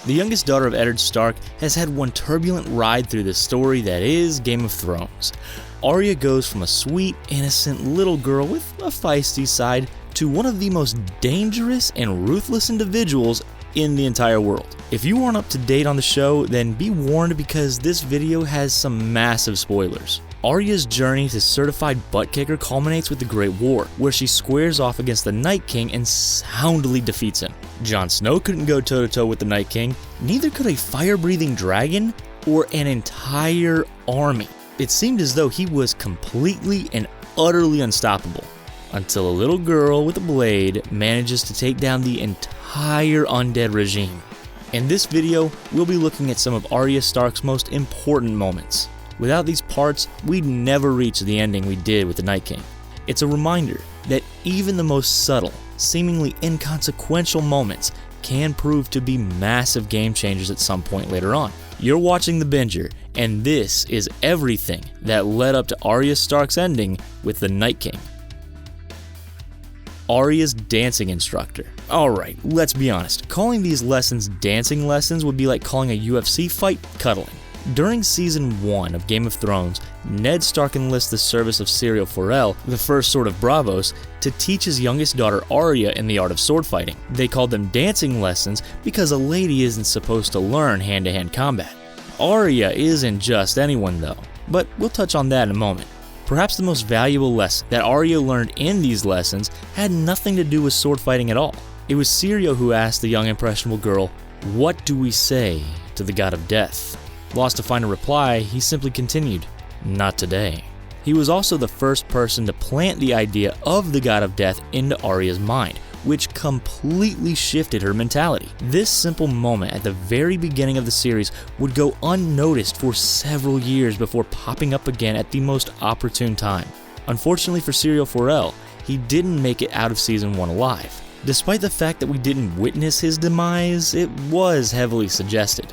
The youngest daughter of Arya Stark has had one turbulent ride through the story that is Game of Thrones. Arya goes from a sweet, innocent little girl with a feisty side to one of the most dangerous and ruthless individuals in the entire world. If you aren't up to date on the show, then be warned because this video has some massive spoilers. Arya's journey to certified butt kicker culminates with the Great War, where she squares off against the Night King and soundly defeats him. Jon Snow couldn't go toe-to-toe with the Night King, neither could a fire-breathing dragon or an entire army. It seemed as though he was completely and utterly unstoppable, until a little girl with a blade manages to take down the entire undead regime. In this video, we'll be looking at some of Arya Stark's most important moments. Without these parts, we'd never reach the ending we did with the Night King. It's a reminder that even the most subtle, seemingly inconsequential moments can prove to be massive game changers at some point later on. You're watching The Binger, and this is everything that led up to Arya Stark's ending with the Night King. Arya's dancing instructor. Alright, let's be honest, calling these lessons dancing lessons would be like calling a UFC fight cuddling. During Season 1 of Game of Thrones, Ned Stark enlists the service of Syrio Forel, the first Sword of Braavos, to teach his youngest daughter Arya in the art of sword fighting. They called them dancing lessons because a lady isn't supposed to learn hand-to-hand combat. Arya isn't just anyone though, but we'll touch on that in a moment. Perhaps the most valuable lesson that Arya learned in these lessons had nothing to do with sword fighting at all. It was Syrio who asked the young impressionable girl, "What do we say to the god of death?" Lost to find a reply, he simply continued, "Not today." He was also the first person to plant the idea of the god of death into Arya's mind, which completely shifted her mentality. This simple moment at the very beginning of the series would go unnoticed for several years before popping up again at the most opportune time. Unfortunately for Syrio Forel, he didn't make it out of Season 1 alive. Despite the fact that we didn't witness his demise, it was heavily suggested.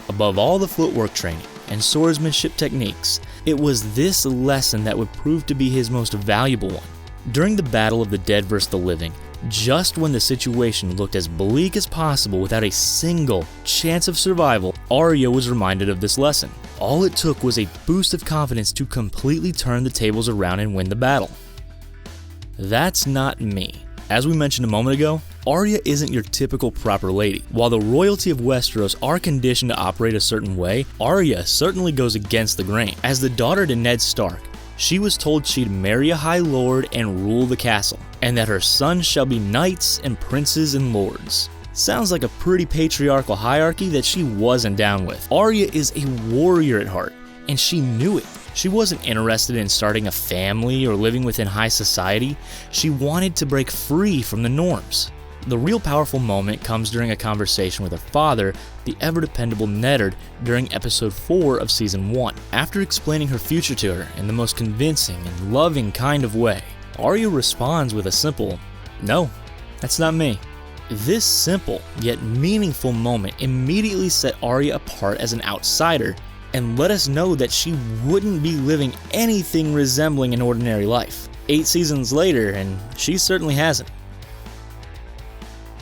Above all the footwork training and swordsmanship techniques, it was this lesson that would prove to be his most valuable one. During the battle of the dead versus the living, just when the situation looked as bleak as possible without a single chance of survival, Arya was reminded of this lesson. All it took was a boost of confidence to completely turn the tables around and win the battle. That's not me. As we mentioned a moment ago, Arya isn't your typical proper lady. While the royalty of Westeros are conditioned to operate a certain way, Arya certainly goes against the grain. As the daughter to Ned Stark, she was told she'd marry a high lord and rule the castle, and that her sons shall be knights and princes and lords. Sounds like a pretty patriarchal hierarchy that she wasn't down with. Arya is a warrior at heart, and she knew it. She wasn't interested in starting a family or living within high society. She wanted to break free from the norms. The real powerful moment comes during a conversation with her father, the ever-dependable Neddard, during episode 4 of Season 1. After explaining her future to her in the most convincing and loving kind of way, Arya responds with a simple, "No, that's not me." This simple yet meaningful moment immediately set Arya apart as an outsider and let us know that she wouldn't be living anything resembling an ordinary life. 8 seasons later, and she certainly hasn't.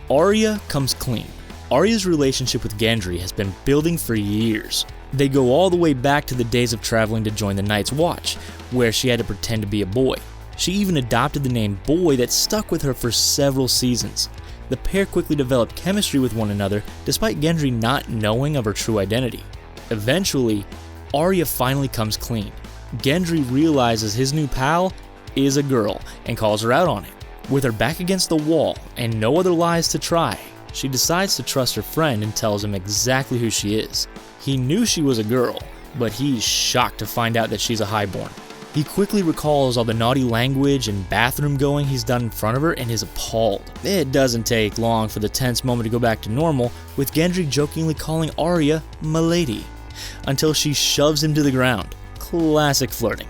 Arya comes clean. Arya's relationship with Gendry has been building for years. They go all the way back to the days of traveling to join the Night's Watch, where she had to pretend to be a boy. She even adopted the name Boy that stuck with her for several seasons. The pair quickly developed chemistry with one another, despite Gendry not knowing of her true identity. Eventually, Arya finally comes clean. Gendry realizes his new pal is a girl and calls her out on it. With her back against the wall and no other lies to try, she decides to trust her friend and tells him exactly who she is. He knew she was a girl, but he's shocked to find out that she's a highborn. He quickly recalls all the naughty language and bathroom going he's done in front of her and is appalled. It doesn't take long for the tense moment to go back to normal, with Gendry jokingly calling Arya "Milady," until she shoves him to the ground. Classic flirting.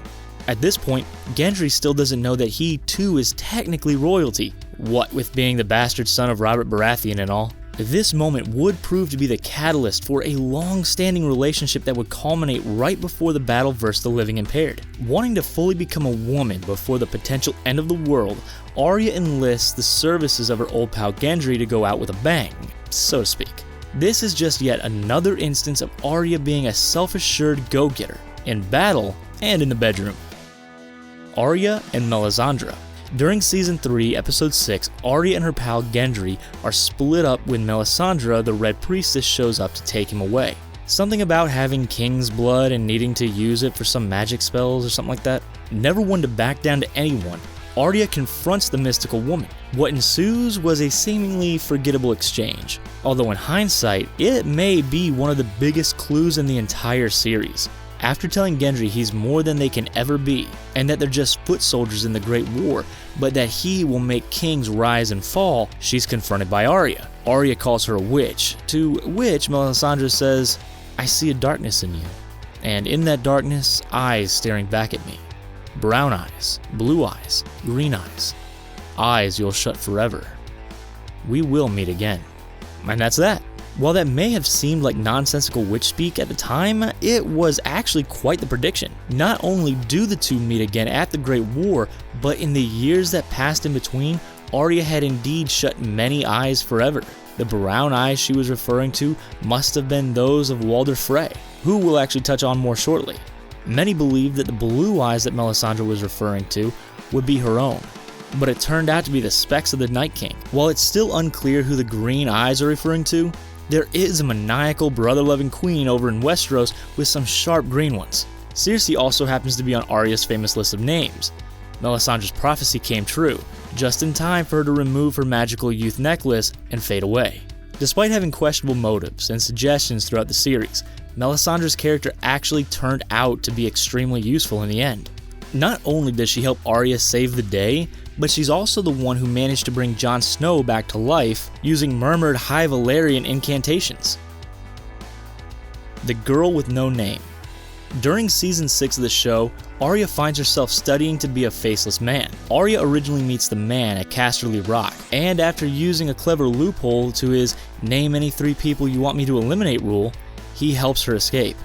At this point, Gendry still doesn't know that he too is technically royalty, what with being the bastard son of Robert Baratheon and all. This moment would prove to be the catalyst for a long-standing relationship that would culminate right before the battle versus the living impaired. Wanting to fully become a woman before the potential end of the world, Arya enlists the services of her old pal Gendry to go out with a bang, so to speak. This is just yet another instance of Arya being a self-assured go-getter, in battle and in the bedroom. Arya and Melisandre. During Season 3, Episode 6, Arya and her pal Gendry are split up when Melisandre, the Red Priestess, shows up to take him away. Something about having king's blood and needing to use it for some magic spells or something like that. Never one to back down to anyone, Arya confronts the mystical woman. What ensues was a seemingly forgettable exchange, although in hindsight, it may be one of the biggest clues in the entire series. After telling Gendry he's more than they can ever be, and that they're just foot soldiers in the Great War, but that he will make kings rise and fall, she's confronted by Arya. Arya calls her a witch, to which Melisandre says, "I see a darkness in you, and in that darkness, eyes staring back at me. Brown eyes, blue eyes, green eyes. Eyes you'll shut forever. We will meet again." And that's that. While that may have seemed like nonsensical witch speak at the time, it was actually quite the prediction. Not only do the two meet again at the Great War, but in the years that passed in between, Arya had indeed shut many eyes forever. The brown eyes she was referring to must have been those of Walder Frey, who we'll actually touch on more shortly. Many believed that the blue eyes that Melisandre was referring to would be her own, but it turned out to be the specks of the Night King. While it's still unclear who the green eyes are referring to, there is a maniacal, brother-loving queen over in Westeros with some sharp green ones. Cersei also happens to be on Arya's famous list of names. Melisandre's prophecy came true, just in time for her to remove her magical youth necklace and fade away. Despite having questionable motives and suggestions throughout the series, Melisandre's character actually turned out to be extremely useful in the end. Not only does she help Arya save the day, but she's also the one who managed to bring Jon Snow back to life using murmured High Valyrian incantations. The Girl with No Name. During Season 6 of the show, Arya finds herself studying to be a faceless man. Arya originally meets the man at Casterly Rock, and after using a clever loophole to his "name any 3 people you want me to eliminate" rule, he helps her escape.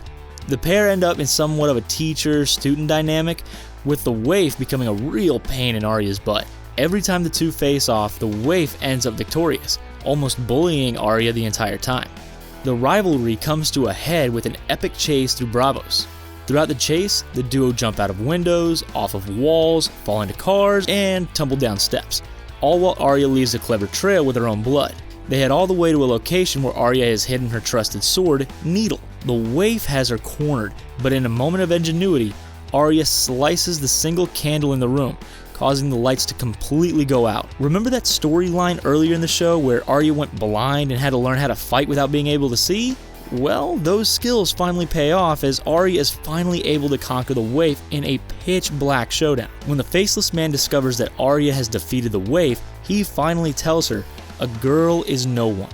The pair end up in somewhat of a teacher-student dynamic, with the waif becoming a real pain in Arya's butt. Every time the two face off, the waif ends up victorious, almost bullying Arya the entire time. The rivalry comes to a head with an epic chase through Braavos. Throughout the chase, the duo jump out of windows, off of walls, fall into cars, and tumble down steps, all while Arya leaves a clever trail with her own blood. They head all the way to a location where Arya has hidden her trusted sword, Needle. The waif has her cornered, but in a moment of ingenuity, Arya slices the single candle in the room, causing the lights to completely go out. Remember that storyline earlier in the show where Arya went blind and had to learn how to fight without being able to see? Well, those skills finally pay off as Arya is finally able to conquer the waif in a pitch-black showdown. When the faceless man discovers that Arya has defeated the waif, he finally tells her, "A girl is no one,"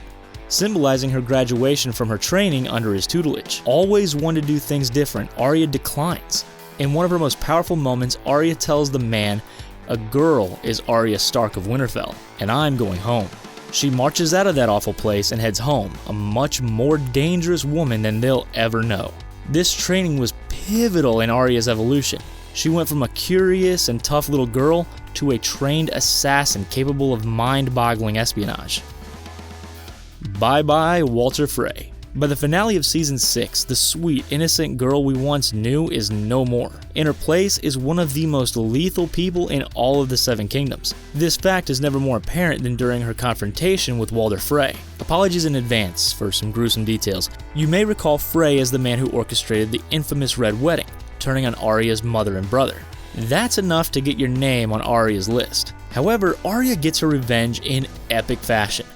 symbolizing her graduation from her training under his tutelage. Always one to do things different, Arya declines. In one of her most powerful moments, Arya tells the man, "A girl is Arya Stark of Winterfell, and I'm going home." She marches out of that awful place and heads home, a much more dangerous woman than they'll ever know. This training was pivotal in Arya's evolution. She went from a curious and tough little girl to a trained assassin capable of mind-boggling espionage. Bye-bye, Walder Frey. By the finale of Season 6, the sweet, innocent girl we once knew is no more. In her place is one of the most lethal people in all of the Seven Kingdoms. This fact is never more apparent than during her confrontation with Walder Frey. Apologies in advance for some gruesome details. You may recall Frey as the man who orchestrated the infamous Red Wedding, turning on Arya's mother and brother. That's enough to get your name on Arya's list. However, Arya gets her revenge in epic fashion.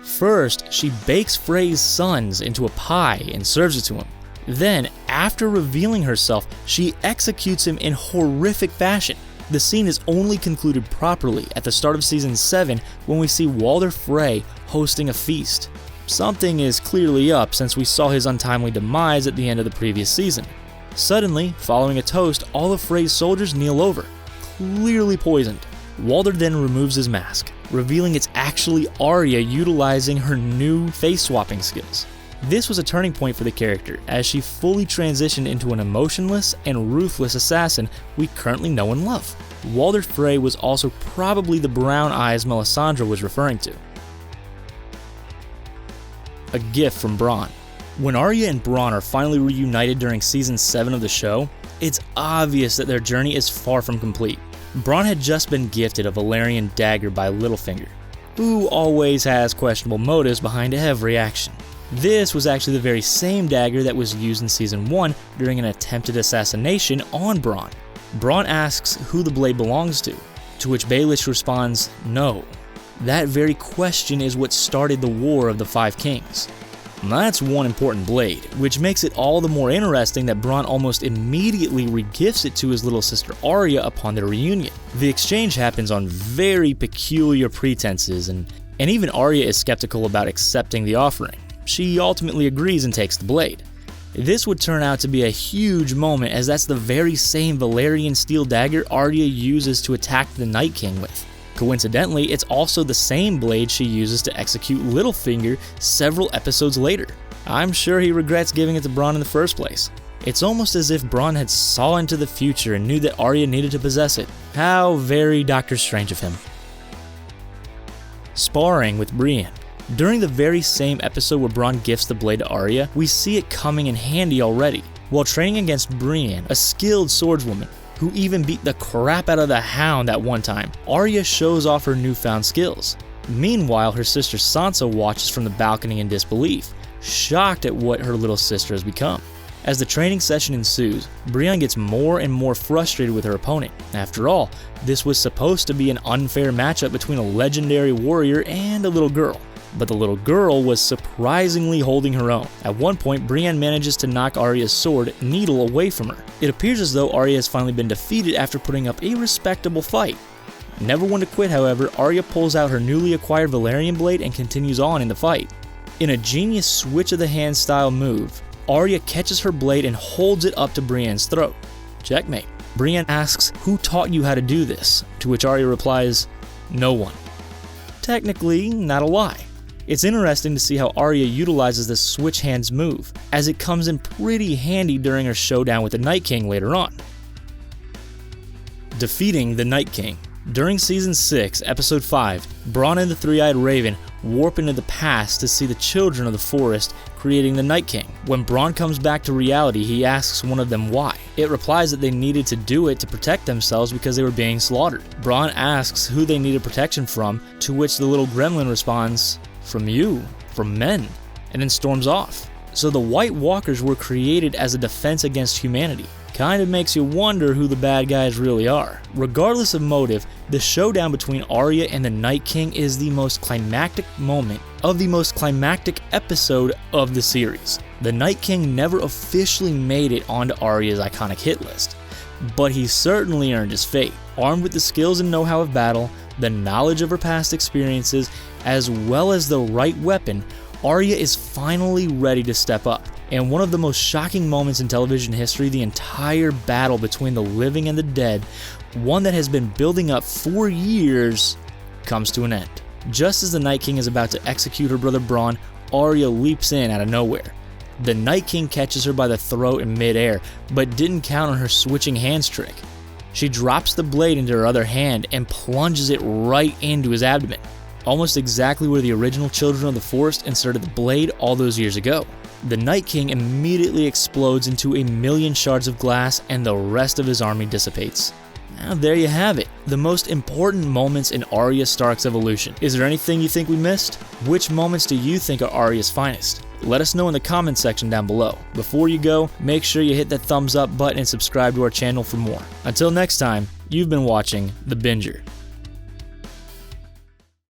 First, she bakes Frey's sons into a pie and serves it to him. Then, after revealing herself, she executes him in horrific fashion. The scene is only concluded properly at the start of Season 7 when we see Walder Frey hosting a feast. Something is clearly up since we saw his untimely demise at the end of the previous season. Suddenly, following a toast, all of Frey's soldiers kneel over, clearly poisoned. Walder then removes his mask, revealing it's actually Arya utilizing her new face-swapping skills. This was a turning point for the character, as she fully transitioned into an emotionless and ruthless assassin we currently know and love. Walder Frey was also probably the brown eyes Melisandre was referring to. a gift from BRAN. When Arya and BRAN are finally reunited during Season 7 of the show, it's obvious that their journey is far from complete. BRAN had just been gifted a Valyrian dagger by Littlefinger, who always has questionable motives behind every action. This was actually the very same dagger that was used in Season 1 during an attempted assassination on BRAN. BRAN asks who the blade belongs to which Baelish responds, no. That very question is what started the War of the Five Kings. That's one important blade, which makes it all the more interesting that BRAN almost immediately regifts it to his little sister Arya upon their reunion. The exchange happens on very peculiar pretenses, and even Arya is skeptical about accepting the offering. She ultimately agrees and takes the blade. This would turn out to be a huge moment, as that's the very same Valyrian steel dagger Arya uses to attack the Night King with. Coincidentally, it's also the same blade she uses to execute Littlefinger several episodes later. I'm sure he regrets giving it to BRAN in the first place. It's almost as if BRAN had saw into the future and knew that Arya needed to possess it. How very Doctor Strange of him. Sparring with Brienne. During the very same episode where BRAN gifts the blade to Arya, we see it coming in handy already. While training against Brienne, a skilled swordswoman, who even beat the crap out of the Hound at one time, Arya shows off her newfound skills. Meanwhile, her sister Sansa watches from the balcony in disbelief, shocked at what her little sister has become. As the training session ensues, Brienne gets more and more frustrated with her opponent. After all, this was supposed to be an unfair matchup between a legendary warrior and a little girl. But the little girl was surprisingly holding her own. At one point, Brienne manages to knock Arya's sword, Needle, away from her. It appears as though Arya has finally been defeated after putting up a respectable fight. Never one to quit, however, Arya pulls out her newly acquired Valyrian blade and continues on in the fight. In a genius switch of the hand style move, Arya catches her blade and holds it up to Brienne's throat. Checkmate. Brienne asks, who taught you how to do this? To which Arya replies, no one. Technically, not a lie. It's interesting to see how Arya utilizes this switch hands move, as it comes in pretty handy during her showdown with the Night King later on. Defeating the Night King. During Season 6, Episode 5, Bronn and the Three-Eyed Raven warp into the past to see the children of the forest creating the Night King. When Bronn comes back to reality, he asks one of them why. It replies that they needed to do it to protect themselves because they were being slaughtered. Bronn asks who they needed protection from, to which the little gremlin responds, from you, from men, and then storms off. So the White Walkers were created as a defense against humanity. Kind of makes you wonder who the bad guys really are. Regardless of motive, the showdown between Arya and the Night King is the most climactic moment of the most climactic episode of the series. The Night King never officially made it onto Arya's iconic hit list, but he certainly earned his fate. Armed with the skills and know-how of battle, the knowledge of her past experiences, as well as the right weapon, Arya is finally ready to step up. And one of the most shocking moments in television history, the entire battle between the living and the dead, one that has been building up for years, comes to an end. Just as the Night King is about to execute her brother Bronn, Arya leaps in out of nowhere. The Night King catches her by the throat in midair, but didn't count on her switching hands trick. She drops the blade into her other hand and plunges it right into his abdomen, almost exactly where the original Children of the Forest inserted the blade all those years ago. The Night King immediately explodes into 1,000,000 shards of glass and the rest of his army dissipates. Now there you have it, the most important moments in Arya Stark's evolution. Is there anything you think we missed? Which moments do you think are Arya's finest? Let us know in the comments section down below. Before you go, make sure you hit that thumbs up button and subscribe to our channel for more. Until next time, you've been watching The Binger.